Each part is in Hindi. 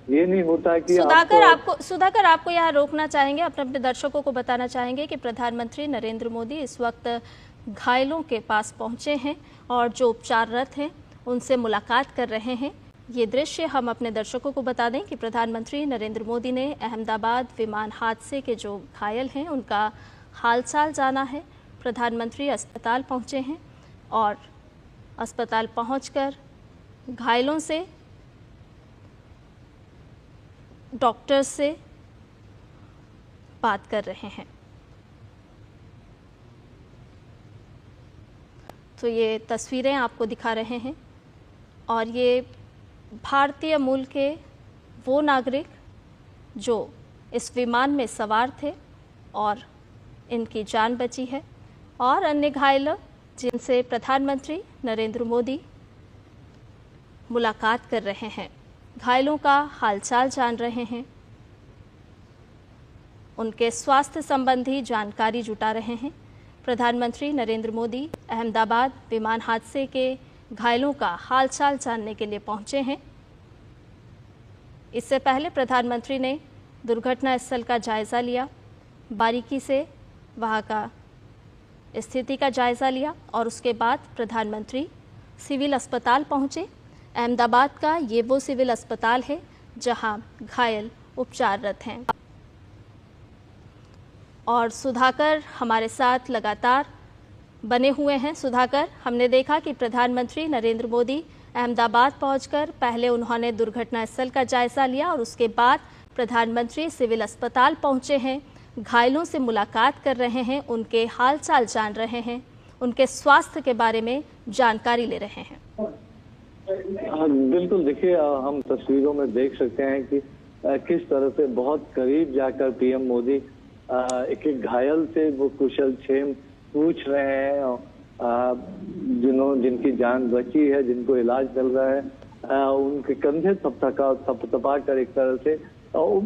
ये नहीं होता कि सुधाकर आपको यहाँ रोकना चाहेंगे, अपने दर्शकों को बताना चाहेंगे कि प्रधानमंत्री नरेंद्र मोदी इस वक्त घायलों के पास पहुंचे हैं और जो उपचाररत हैं उनसे मुलाकात कर रहे हैं। ये दृश्य हम अपने दर्शकों को बता दें कि प्रधानमंत्री नरेंद्र मोदी ने अहमदाबाद विमान हादसे के जो घायल हैं उनका हालचाल जाना है। प्रधानमंत्री अस्पताल पहुंचे हैं और अस्पताल पहुंचकर घायलों से, डॉक्टर से बात कर रहे हैं। तो ये तस्वीरें आपको दिखा रहे हैं और ये भारतीय मूल के वो नागरिक जो इस विमान में सवार थे और इनकी जान बची है, और अन्य घायल जिनसे प्रधानमंत्री नरेंद्र मोदी मुलाकात कर रहे हैं, घायलों का हालचाल जान रहे हैं, उनके स्वास्थ्य संबंधी जानकारी जुटा रहे हैं। प्रधानमंत्री नरेंद्र मोदी अहमदाबाद विमान हादसे के घायलों का हालचाल जानने के लिए पहुंचे हैं। इससे पहले प्रधानमंत्री ने दुर्घटना स्थल का जायज़ा लिया, बारीकी से वहां का स्थिति का जायज़ा लिया और उसके बाद प्रधानमंत्री सिविल अस्पताल पहुंचे। अहमदाबाद का ये वो सिविल अस्पताल है जहां घायल उपचाररत हैं। और सुधाकर हमारे साथ लगातार बने हुए हैं। सुधाकर, हमने देखा कि प्रधानमंत्री नरेंद्र मोदी अहमदाबाद पहुंचकर पहले उन्होंने दुर्घटना स्थल का जायज़ा लिया और उसके बाद प्रधानमंत्री सिविल अस्पताल पहुंचे हैं, घायलों से मुलाकात कर रहे हैं, उनके हालचाल जान रहे हैं, उनके स्वास्थ्य के बारे में जानकारी ले रहे हैं। बिल्कुल, देखिए हम तस्वीरों में देख सकते हैं कि किस तरह से बहुत करीब जाकर पीएम मोदी एक एक घायल से वो कुशल क्षेम पूछ रहे हैं, जिनकी जान बची है, जिनको इलाज मिल रहा है, उनके कंधे थपथपा कर एक तरह से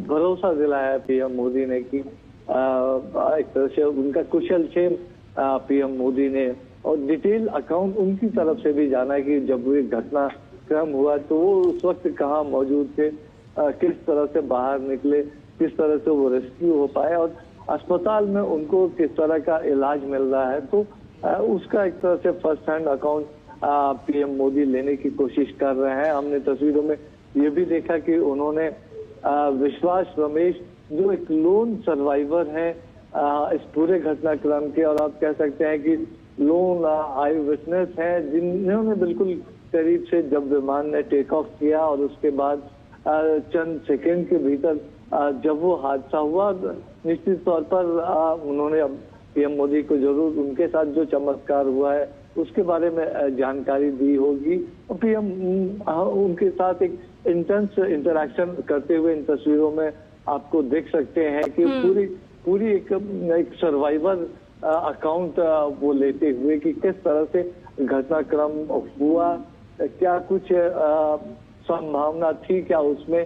भरोसा दिलाया पीएम मोदी ने कि एक तरह से उनका कुशल क्षेम पीएम मोदी ने, और डिटेल अकाउंट उनकी तरफ से भी जाना कि जब ये घटनाक्रम हुआ तो वो उस वक्त कहाँ मौजूद थे, किस तरह से बाहर निकले, किस तरह से वो रेस्क्यू हो पाए और अस्पताल में उनको किस तरह का इलाज मिल रहा है। तो उसका एक तरह से first hand account PM Modi लेने की कोशिश कर रहे हैं। हमने तस्वीरों में ये भी देखा कि उन्होंने विश्वास रमेश, जो एक लोन सर्वाइवर है इस पूरे घटनाक्रम के, और आप कह सकते हैं कि लोन आई विटनेस है, जिन्होंने बिल्कुल करीब से जब विमान ने टेक ऑफ किया और उसके बाद चंद सेकंड के भीतर जब वो हादसा हुआ, निश्चित तौर पर उन्होंने पीएम मोदी को जरूर उनके साथ जो चमत्कार हुआ है उसके बारे में जानकारी दी होगी। पीएम उनके साथ एक इंटेंस इंटरेक्शन करते हुए इन तस्वीरों में आपको देख सकते हैं कि पूरी एक सर्वाइवर अकाउंट वो लेते हुए कि किस तरह से घटनाक्रम हुआ, क्या कुछ संभावना थी क्या उसमें,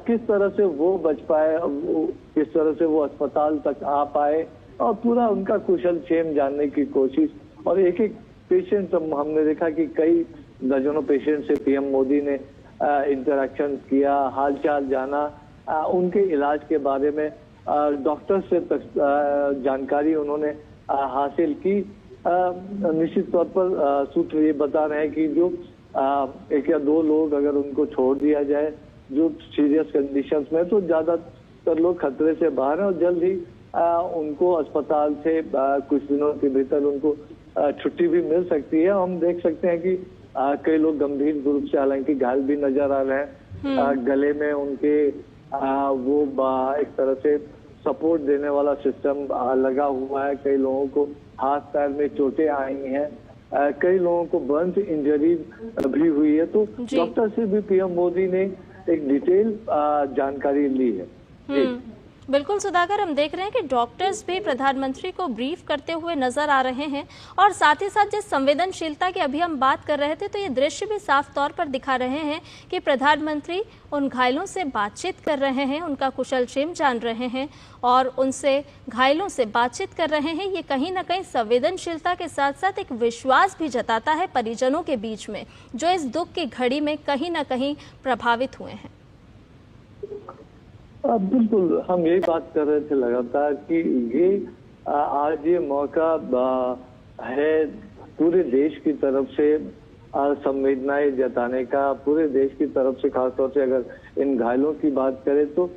किस तरह से वो बच पाए, किस तरह से वो अस्पताल तक आ पाए, और पूरा उनका कुशल क्षेम जानने की कोशिश। और एक एक पेशेंट हमने देखा कि कई दर्जनों पेशेंट से पीएम मोदी ने इंटरेक्शन किया, हालचाल जाना, उनके इलाज के बारे में डॉक्टर से जानकारी उन्होंने हासिल की। निश्चित तौर पर सूत्र ये बता रहे हैं कि जो एक या दो लोग अगर उनको छोड़ दिया जाए जो सीरियस कंडीशंस में, तो ज्यादातर लोग खतरे से बाहर हैं और जल्द ही उनको अस्पताल से कुछ दिनों के भीतर उनको छुट्टी भी मिल सकती है। हम देख सकते हैं कि कई लोग गंभीर रूप से हालांकि घायल भी नजर आ रहे हैं, गले में उनके वो एक तरह से सपोर्ट देने वाला सिस्टम लगा हुआ है, कई लोगों को हाथ पैर में चोटें आई हैं, कई लोगों को बर्न इंजरी भी हुई है। तो डॉक्टर से भी पीएम मोदी ने एक डिटेल जानकारी ली है। बिल्कुल सुधाकर, हम देख रहे हैं कि डॉक्टर्स भी प्रधानमंत्री को ब्रीफ करते हुए नजर आ रहे हैं और साथ ही साथ जिस संवेदनशीलता की अभी हम बात कर रहे थे, तो ये दृश्य भी साफ तौर पर दिखा रहे हैं कि प्रधानमंत्री उन घायलों से बातचीत कर रहे हैं, उनका कुशलक्षेम जान रहे हैं और उनसे घायलों से बातचीत कर रहे हैं। ये कहीं ना कहीं संवेदनशीलता के साथ साथ एक विश्वास भी जताता है परिजनों के बीच में, जो इस दुख की घड़ी में कहीं ना कहीं प्रभावित हुए हैं। बिल्कुल, हम यही बात कर रहे थे लगातार कि ये आज ये मौका है पूरे देश की तरफ से संवेदनाएं जताने का, पूरे देश की तरफ से, खासतौर से अगर इन घायलों की बात करें तो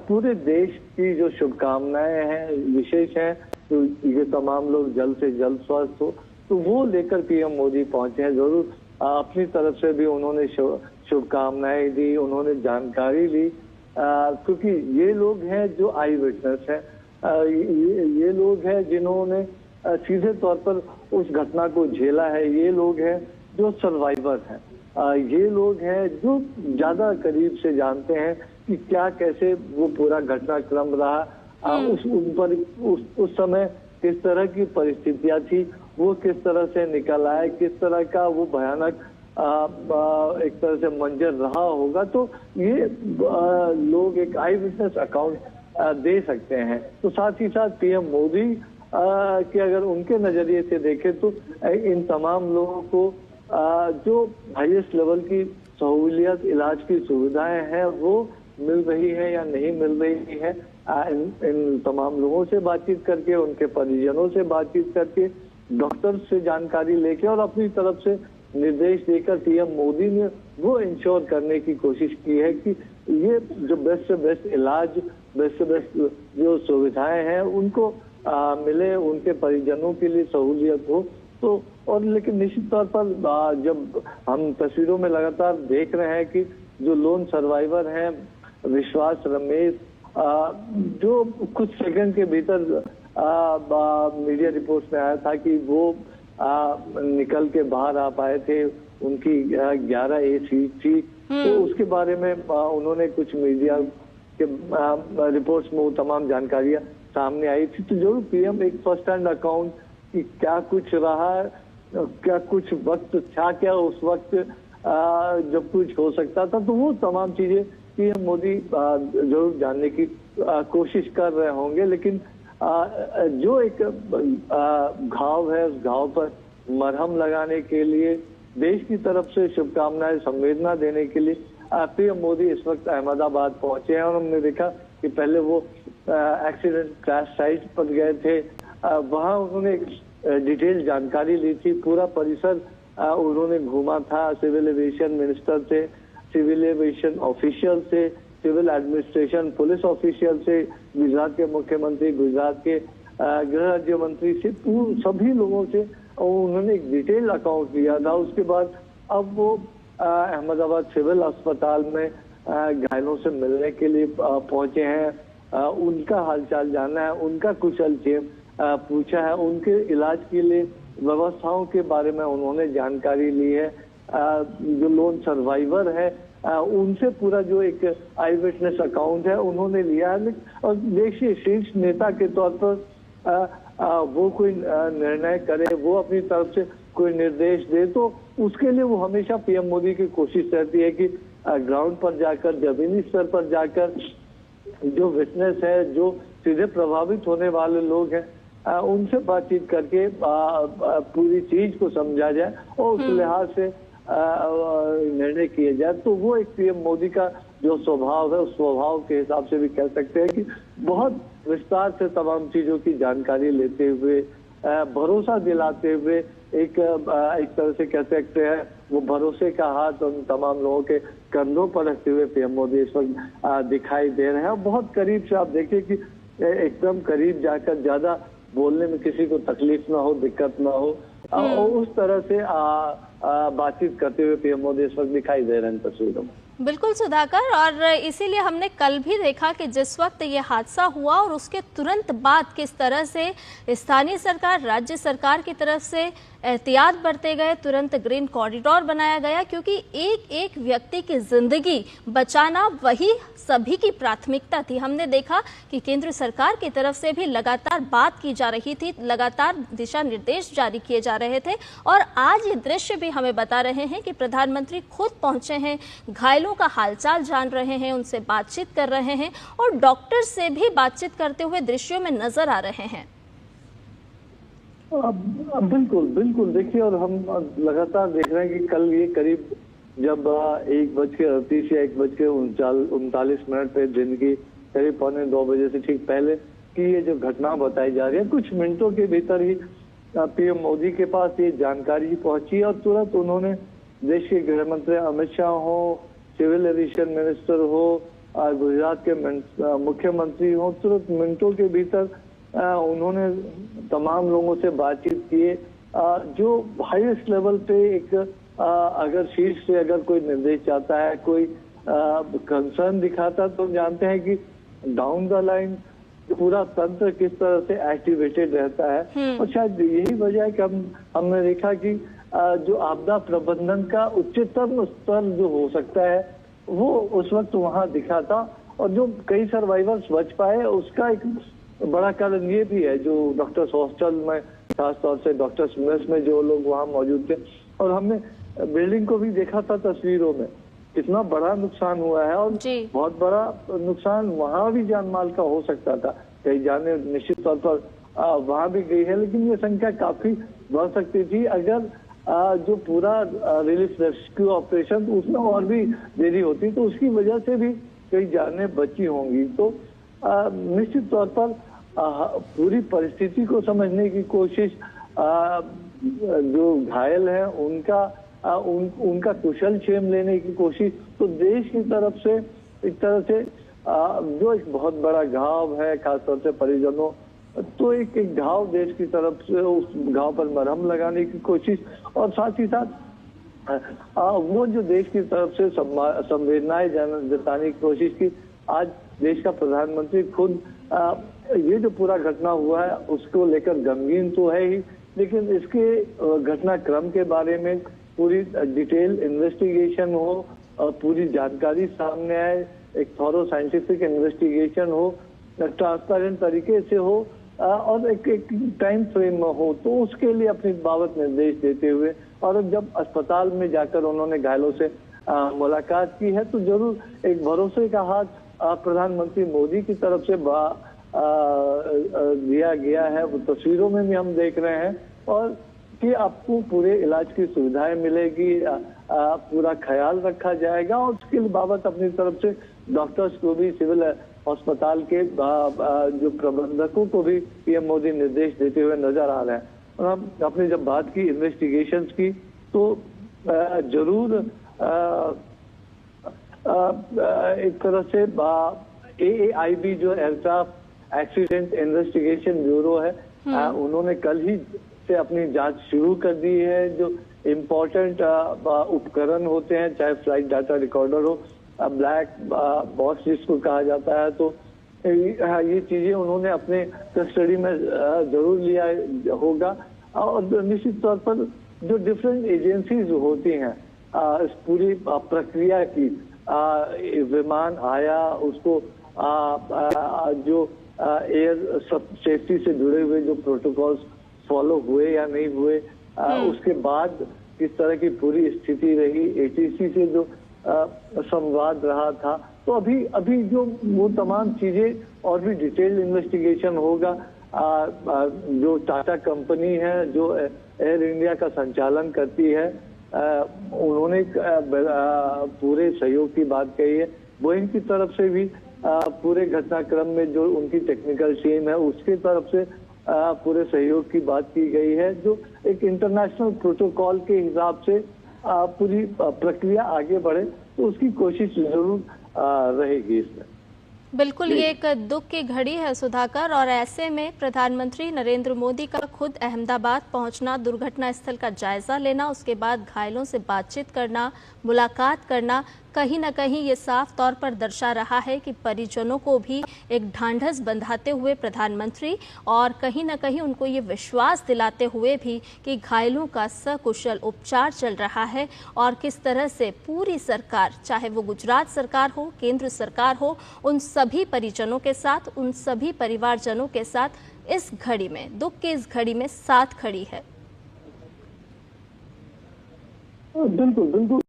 पूरे देश की जो शुभकामनाएं हैं विशेष हैं, तो ये तमाम लोग जल्द से जल्द स्वस्थ हो, तो वो लेकर पीएम मोदी पहुंचे हैं। जरूर अपनी तरफ से भी उन्होंने शुभकामनाएं दी, उन्होंने जानकारी ली, क्योंकि ये लोग हैं जो आई विटनेस हैं, ये लोग हैं जिन्होंने सीधे तौर पर उस घटना को झेला है, ये लोग हैं जो सर्वाइवर हैं, ये लोग हैं जो ज्यादा करीब से जानते हैं कि क्या कैसे वो पूरा घटनाक्रम रहा, उस समय किस तरह की परिस्थितियां थी, वो किस तरह से निकल आए, किस तरह का वो भयानक एक तरह से मंजर रहा होगा। तो ये लोग एक आई विटनेस अकाउंट दे सकते हैं। तो साथ ही साथ पीएम मोदी कि अगर उनके नजरिए से देखें तो इन तमाम लोगों को जो हाईएस्ट लेवल की सहूलियत, इलाज की सुविधाएं हैं वो मिल रही है या नहीं मिल रही है, इन तमाम लोगों से बातचीत करके, उनके परिजनों से बातचीत करके, डॉक्टर से जानकारी लेके और अपनी तरफ से निर्देश देकर पीएम मोदी ने वो इंश्योर करने की कोशिश की है कि ये जो बेस्ट से बेस्ट इलाज, बेस्ट से बेस्ट जो सुविधाएं हैं उनको मिले, उनके परिजनों के लिए सहूलियत हो। तो और लेकिन निश्चित तौर पर जब हम तस्वीरों में लगातार देख रहे हैं कि जो लोन सर्वाइवर हैं विश्वास रमेश, जो कुछ सेकंड के भीतर मीडिया रिपोर्ट्स में आया था कि वो निकल के बाहर आ पाए थे, उनकी 11A सीट थी, तो उसके बारे में उन्होंने कुछ मीडिया के रिपोर्ट्स में वो तमाम जानकारियां सामने आई थी। तो जरूर पीएम एक फर्स्ट हैंड अकाउंट कि क्या कुछ रहा, क्या कुछ वक्त था, क्या उस वक्त जब कुछ हो सकता था, तो वो तमाम चीजें पीएम मोदी जरूर जानने की कोशिश कर रहे होंगे। लेकिन जो एक घाव है उस घाव पर मरहम लगाने के लिए, देश की तरफ से शुभकामनाएं, संवेदना देने के लिए पीएम मोदी इस वक्त अहमदाबाद पहुंचे हैं। और हमने देखा कि पहले वो एक्सीडेंट क्रैश साइट पर गए थे, वहां उन्होंने डिटेल जानकारी ली थी, पूरा परिसर उन्होंने घूमा था, सिविल एविएशन मिनिस्टर से, सिविल एविएशन ऑफिशियल से, सिविल एडमिनिस्ट्रेशन पुलिस ऑफिशियल से, गुजरात के मुख्यमंत्री, गुजरात के गृह राज्य मंत्री से, सभी लोगों से उन्होंने एक डिटेल अकाउंट लिया था। उसके बाद अब वो अहमदाबाद सिविल अस्पताल में घायलों से मिलने के लिए पहुंचे हैं, उनका हालचाल जाना है, उनका कुशलक्षेम पूछा है, उनके इलाज के लिए व्यवस्थाओं के बारे में उन्होंने जानकारी ली है। जो लोन सर्वाइवर है उनसे पूरा जो एक आई विटनेस अकाउंट है उन्होंने लिया है। और देखिए शीर्ष नेता के तौर पर वो कोई निर्णय करे, वो अपनी तरफ से कोई निर्देश दे, तो उसके लिए वो हमेशा पीएम मोदी की कोशिश रहती है कि ग्राउंड पर जाकर, जमीनी स्तर पर जाकर जो विटनेस है, जो सीधे प्रभावित होने वाले लोग हैं, उनसे बातचीत करके पूरी चीज को समझा जाए और उस लिहाज से निर्णय किए जाए। तो वो एक पीएम मोदी का जो स्वभाव है, उस स्वभाव के हिसाब से भी कह सकते हैं कि बहुत विस्तार से तमाम चीजों की जानकारी लेते हुए, भरोसा दिलाते हुए, एक तरह से कह सकते हैं वो भरोसे का हाथ उन तमाम लोगों के कंधों पर रखते हुए पीएम मोदी इस वक्त दिखाई दे रहे हैं। बहुत करीब से आप देखिए कि एकदम करीब जाकर, ज्यादा बोलने में किसी को तकलीफ ना हो, दिक्कत ना हो, और उस तरह से बातचीत करते हुए पीएम मोदी इस वक्त दिखाई दे रहे हैं तस्वीरों में। बिल्कुल सुधाकर, और इसीलिए हमने कल भी देखा कि जिस वक्त ये हादसा हुआ और उसके तुरंत बाद किस तरह से स्थानीय सरकार, राज्य सरकार की तरफ से एहतियात बरते गए, तुरंत ग्रीन कॉरिडोर बनाया गया, क्योंकि एक एक व्यक्ति की जिंदगी बचाना वही सभी की प्राथमिकता थी। हमने देखा कि केंद्र सरकार की तरफ से भी लगातार बात की जा रही थी, लगातार दिशा निर्देश जारी किए जा रहे थे, और आज ये दृश्य भी हमें बता रहे हैं कि प्रधानमंत्री खुद पहुंचे हैं, घायलों का हालचाल जान रहे हैं, उनसे बातचीत कर रहे हैं और डॉक्टर से भी बातचीत करते हुए दृश्यों में नजर आ रहे हैं। बिल्कुल बिल्कुल, देखिए, और हम लगातार देख रहे हैं कि कल ये करीब जब 1:38 या 1:39 पे दिन की करीब 1:45 से ठीक पहले की ये जो घटना बताई जा रही है, कुछ मिनटों के भीतर ही पीएम मोदी के पास ये जानकारी पहुंची और तुरंत उन्होंने देश के गृह मंत्री अमित शाह हो, सिविल एविएशन मिनिस्टर हो, गुजरात के मुख्यमंत्री हो, तुरंत मिनटों के भीतर उन्होंने तमाम लोगों से बातचीत किए। जो हाईएस्ट लेवल पे एक अगर शीर्ष से अगर कोई निर्देश चाहता है, कोई कंसर्न दिखाता, तो जानते हैं कि डाउन द लाइन पूरा तंत्र किस तरह से एक्टिवेटेड रहता है। और शायद यही वजह है कि हमने देखा कि जो आपदा प्रबंधन का उच्चतम स्तर जो हो सकता है वो उस वक्त वहां दिखा था, और जो कई सर्वाइवर्स बच पाए उसका एक बड़ा कारण ये भी है, जो डॉक्टर्स हॉस्टल में खासतौर से डॉक्टर्स मेस में जो लोग वहां मौजूद थे, और हमने बिल्डिंग को भी देखा था तस्वीरों में, कितना बड़ा नुकसान हुआ है। और बहुत बड़ा नुकसान वहां भी जान माल का हो सकता था, कई जाने निश्चित तौर पर वहां भी गई है, लेकिन ये संख्या काफी बढ़ सकती थी अगर जो पूरा रिलीफ रेस्क्यू ऑपरेशन उसमें और भी देरी होती, तो उसकी वजह से भी कई जानें बची होंगी। तो निश्चित तौर पर पूरी परिस्थिति को समझने की कोशिश, जो घायल है उनका कुशल क्षेम लेने की कोशिश, तो देश की तरफ से एक तरह से जो एक बहुत बड़ा घाव है खासतौर से परिजनों, तो एक घाव देश की तरफ से उस घाव पर मरहम लगाने की कोशिश, और साथ ही साथ वो जो देश की तरफ से संवेदनाएं जताने की कोशिश की। आज देश का प्रधानमंत्री खुद ये जो पूरा घटना हुआ है उसको लेकर गमगीन तो है ही, लेकिन इसके घटनाक्रम के बारे में पूरी डिटेल इन्वेस्टिगेशन हो, पूरी जानकारी सामने आए, एक थॉरो साइंटिफिक इन्वेस्टिगेशन हो, ट्रांसपेरेंट तरीके से हो, और एक टाइम फ्रेम में हो, तो उसके लिए अपनी बाबत निर्देश देते हुए, और जब अस्पताल में जाकर उन्होंने घायलों से मुलाकात की है, तो जरूर एक भरोसे का हाथ प्रधानमंत्री मोदी की तरफ से दिया गया है। वो तस्वीरों में भी हम देख रहे हैं, और कि आपको पूरे इलाज की सुविधाएं मिलेगी, पूरा ख्याल रखा जाएगा, और उसके बाबत अपनी तरफ से डॉक्टर्स को भी, सिविल अस्पताल के जो प्रबंधकों को भी पीएम मोदी निर्देश देते हुए नजर आ रहे हैं। और हम अपने जब बात की इन्वेस्टिगेशंस की, तो जरूर एक तरह से AAIB जो एयरक्राफ्ट एक्सीडेंट इन्वेस्टिगेशन ब्यूरो है, उन्होंने कल ही से अपनी जांच शुरू कर दी है। जो इम्पोर्टेंट उपकरण होते हैं, चाहे फ्लाइट डाटा रिकॉर्डर हो, ब्लैक बॉक्स जिसको कहा जाता है, तो ये चीजें उन्होंने अपने कस्टडी में जरूर लिया होगा। और निश्चित तौर पर जो डिफरेंट एजेंसीज होती हैं इस पूरी प्रक्रिया की, विमान आया, उसको जो एयर सेफ्टी से जुड़े हुए जो प्रोटोकॉल्स फॉलो हुए या नहीं हुए, उसके बाद किस तरह की पूरी स्थिति रही, ATC से जो संवाद रहा था, तो अभी जो वो तमाम चीजें और भी डिटेल्ड इन्वेस्टिगेशन होगा। जो टाटा कंपनी है जो एयर इंडिया का संचालन करती है, उन्होंने पूरे सहयोग की बात कही है। बोइंग की तरफ से भी पूरे घटनाक्रम में जो उनकी टेक्निकल टीम है उसकी तरफ से पूरे सहयोग की बात की गई है, जो एक इंटरनेशनल प्रोटोकॉल के हिसाब से पूरी प्रक्रिया आगे बढ़े, तो उसकी कोशिश जरूर रहेगी इसमें। बिल्कुल, ये एक दुख की घड़ी है सुधाकर, और ऐसे में प्रधानमंत्री नरेंद्र मोदी का खुद अहमदाबाद पहुंचना, दुर्घटना स्थल का जायजा लेना, उसके बाद घायलों से बातचीत करना, मुलाकात करना, कहीं न कहीं ये साफ तौर पर दर्शा रहा है कि परिजनों को भी एक ढांढस बंधाते हुए प्रधानमंत्री, और कहीं न कहीं उनको ये विश्वास दिलाते हुए भी कि घायलों का सकुशल उपचार चल रहा है, और किस तरह से पूरी सरकार, चाहे वो गुजरात सरकार हो, केंद्र सरकार हो, उन सभी परिजनों के साथ, उन सभी परिवारजनों के साथ इस घड़ी में, दुख की इस घड़ी में साथ खड़ी है। बिल्कुल बिल्कुल।